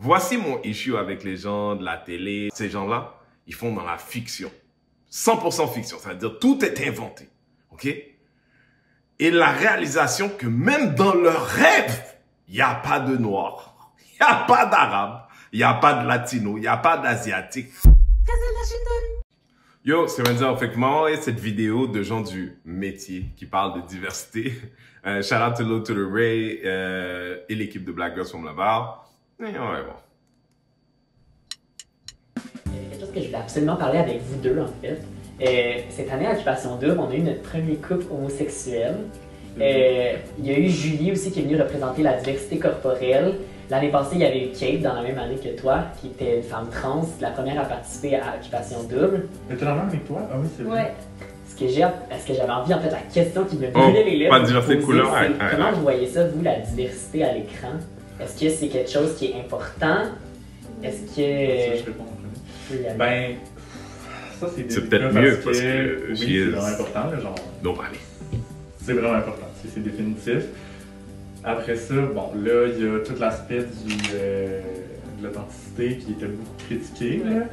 Voici mon issue avec les gens de la télé. Ces gens-là, ils font dans la fiction. 100% fiction, c'est-à-dire tout est inventé. OK? Et la réalisation que même dans leurs rêves, il n'y a pas de noir, il n'y a pas d'arabe, il n'y a pas de latino, il n'y a pas d'asiatique. Yo, c'est Renzo. Fait que maman et cette vidéo de gens du métier qui parlent de diversité. Shout out to Low to the Ray et l'équipe de Black Girls from Laval. Et ouais, bon. Il y a quelque chose que je voulais absolument parler avec vous deux, en fait. Cette année à Occupation Double, on a eu notre premier couple homosexuel. Il y a eu Julie aussi qui est venue représenter la diversité corporelle. L'année passée, il y avait eu Kate dans la même année que toi, qui était une femme trans, la première à participer à Occupation Double. Elle était dans la même avec toi? Ah oui, c'est vrai. Ouais. Ce que j'avais envie, en fait, la question qui me brûlait les lèvres. Pas de diversité de couleur. Comment vous voyez ça, vous, la diversité à l'écran? Est-ce que c'est quelque chose qui est important? Est-ce que... Ça, je réponds en premier. Ben, ça, c'est peut-être mieux parce que oui, c'est vraiment important, là, genre. Donc, allez. C'est vraiment important, c'est définitif. Après ça, bon, là, il y a tout l'aspect de l'authenticité qui était beaucoup critiqué. Là.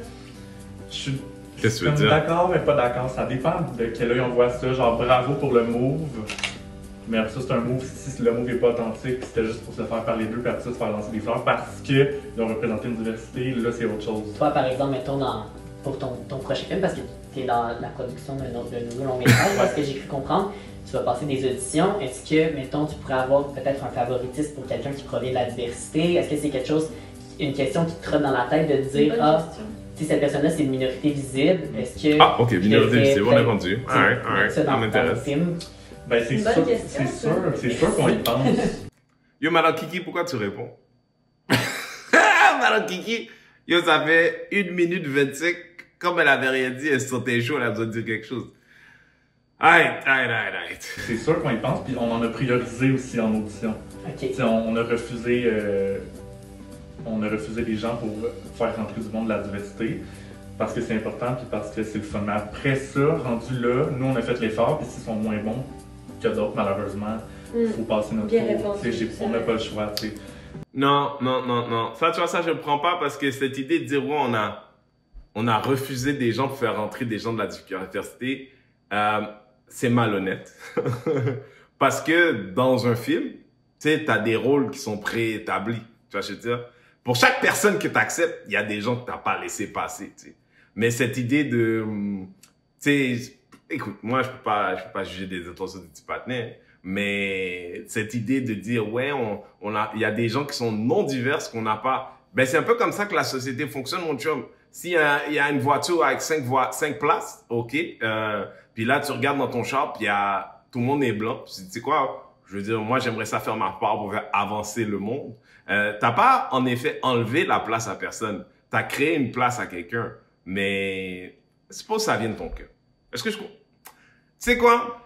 Je suis d'accord, mais pas d'accord. Ça dépend de quel œil on voit ça. Genre, bravo pour le move. Mais après ça, c'est un move. Si le move n'est pas authentique, c'était juste pour se faire parler d'eux, puis après ça, se faire lancer des fleurs parce qu'ils ont représenté une diversité, là, c'est autre chose. Toi, par exemple, mettons, pour ton prochain film, parce que tu es dans la production d'un nouveau long métrage, parce que j'ai cru comprendre, tu vas passer des auditions. Est-ce que, mettons, tu pourrais avoir peut-être un favoritisme pour quelqu'un qui provient de la diversité? Est-ce que c'est quelque chose, une question qui te trotte dans la tête de dire, si cette personne-là, c'est une minorité visible, est-ce que... Ah, ok, minorité visible, on est rendu. Alright, ça m'intéresse. Ben, c'est sûr qu'on y pense. Yo, Madame Kiki, pourquoi tu réponds? Madame Kiki, yo, ça fait 1 minute 25. Comme elle avait rien dit, elle sortait chaud, elle a besoin de dire quelque chose. Alright. C'est sûr qu'on y pense, puis on en a priorisé aussi en audition. Okay. On a refusé des gens pour faire rentrer du monde de la diversité. Parce que c'est important, puis parce que c'est le fun. Mais après ça, rendu là, nous on a fait l'effort, puis s'ils sont moins bons que d'autres, malheureusement, il faut passer notre tour. On n'a pas le choix, tu sais. Non. Ça, tu vois, ça, je ne prends pas parce que cette idée de dire, ouais, on a refusé des gens pour faire rentrer des gens de la diversité, c'est malhonnête. Parce que dans un film, tu sais, tu as des rôles qui sont préétablis. Tu vois, je veux dire, pour chaque personne que tu acceptes, il y a des gens que tu n'as pas laissé passer, tu sais. Mais cette idée de, tu sais, écoute, moi, je peux pas juger des intentions de petits partenaires, mais cette idée de dire, ouais, il y a des gens qui sont non diverses qu'on n'a pas, ben, c'est un peu comme ça que la société fonctionne, mon chum. S'il y a une voiture avec 5 places, ok, puis là, tu regardes dans ton char, puis tout le monde est blanc, puis tu sais quoi, je veux dire, moi, j'aimerais ça faire ma part pour faire avancer le monde. T'as pas, en effet, enlevé la place à personne. T'as créé une place à quelqu'un, mais suppose que ça vient de ton cœur. Est-ce que tu sais quoi?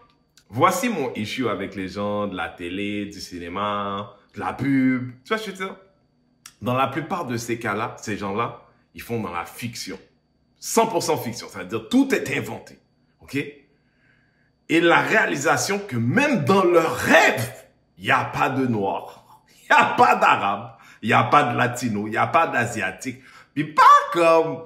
Voici mon issue avec les gens de la télé, du cinéma, de la pub. Tu vois, je veux dire, dans la plupart de ces cas-là, ces gens-là, ils font dans la fiction. 100% fiction, c'est-à-dire tout est inventé. OK? Et la réalisation que même dans leurs rêves, il n'y a pas de noir, il n'y a pas d'arabe, il n'y a pas de latino, il n'y a pas d'asiatique. Puis pas comme,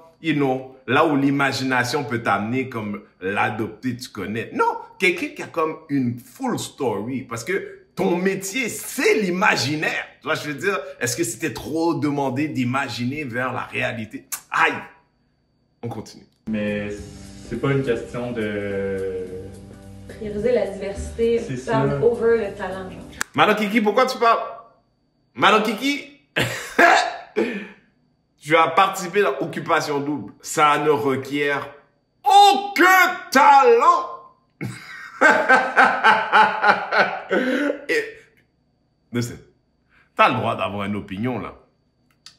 là où l'imagination peut t'amener comme l'adopter, tu connais. Non, quelqu'un qui a comme une full story. Parce que ton métier, c'est l'imaginaire. Tu vois, je veux dire, est-ce que c'était trop demandé d'imaginer vers la réalité? Aïe! On continue. Mais c'est pas une question de... Prioriser la diversité, prendre over le talent, genre. Madame Kiki, pourquoi tu parles? Madame Kiki, tu as participé à Occupation Double. Ça ne requiert aucun talent. Listen, t'as le droit d'avoir une opinion, là.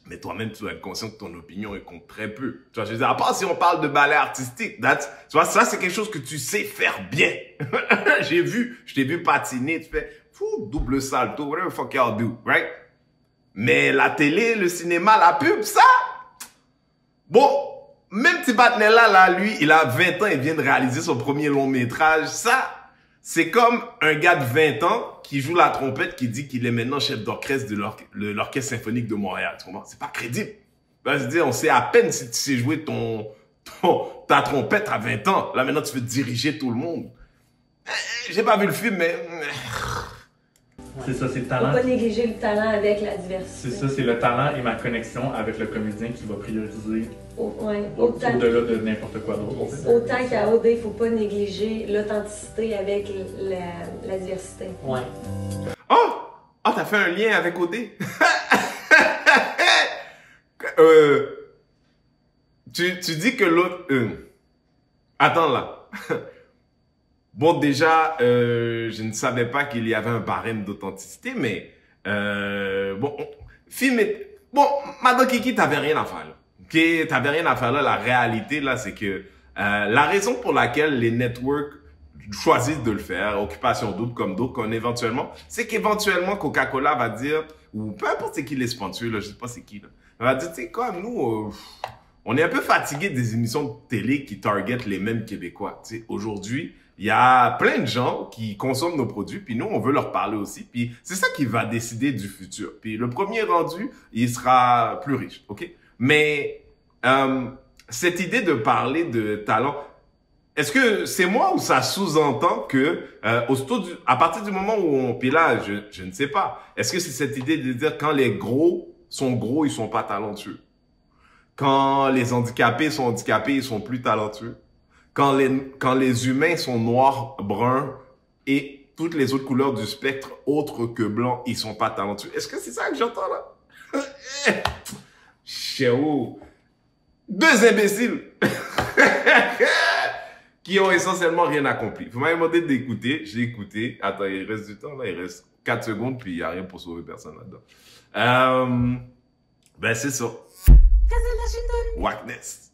Mais toi-même, tu dois être conscient que ton opinion compte très peu. Tu vois, je veux dire, à part si on parle de ballet artistique, tu vois, ça, c'est quelque chose que tu sais faire bien. Je t'ai vu patiner, tu fais, double salto, whatever the fuck y'all do, right? Mais la télé, le cinéma, la pub, ça, bon, même petit partenaire là, lui, il a 20 ans, il vient de réaliser son premier long métrage, ça, C'est comme un gars de 20 ans qui joue la trompette qui dit qu'il est maintenant chef d'orchestre de l'Orchestre symphonique de Montréal. Tu comprends? C'est pas crédible. Ben, je veux dire, on sait à peine si tu sais jouer ta trompette à 20 ans. Là, maintenant, tu veux diriger tout le monde. J'ai pas vu le film, mais... C'est ça, c'est le Faut talent. pas négliger le talent avec la diversité. C'est ça, c'est le talent et ma connexion avec le comédien qui va prioriser Autant, au-delà de n'importe quoi d'autre. autant qu'à OD, il faut pas négliger l'authenticité avec la diversité. Ouais. Oh! Ah, t'as fait un lien avec OD? Tu dis que l'autre... Attends là. Bon, déjà, je ne savais pas qu'il y avait un barème d'authenticité, mais... bon, bon, Madame Kiki, t'avais rien à faire là. Okay? T'avais rien à faire là. La réalité, là, c'est que la raison pour laquelle les networks choisissent de le faire, Occupation Double comme d'autres, qu'on éventuellement, c'est qu'éventuellement Coca-Cola va dire, ou peu importe c'est qui les sponsors, là, je sais pas c'est qui, là, va dire, tu sais, comme nous, on est un peu fatigué des émissions de télé qui targetent les mêmes Québécois. Tu sais, aujourd'hui, il y a plein de gens qui consomment nos produits, puis nous, on veut leur parler aussi. Puis c'est ça qui va décider du futur. Puis le premier rendu, il sera plus riche, ok? Mais cette idée de parler de talent, est-ce que c'est moi ou ça sous-entend que à partir du moment où on... Puis là, je ne sais pas. Est-ce que c'est cette idée de dire quand les gros, ils sont pas talentueux? Quand les handicapés sont handicapés, ils sont plus talentueux? Quand les humains sont noirs, bruns et toutes les autres couleurs du spectre autres que blanc, ils sont pas talentueux? Est-ce que c'est ça que j'entends là? Chéo! Deux imbéciles! Qui ont essentiellement rien accompli. Vous m'avez demandé d'écouter, j'ai écouté. Attends, il reste du temps là, il reste 4 secondes, puis il n'y a rien pour sauver personne là-dedans. Ben c'est ça. Wackness.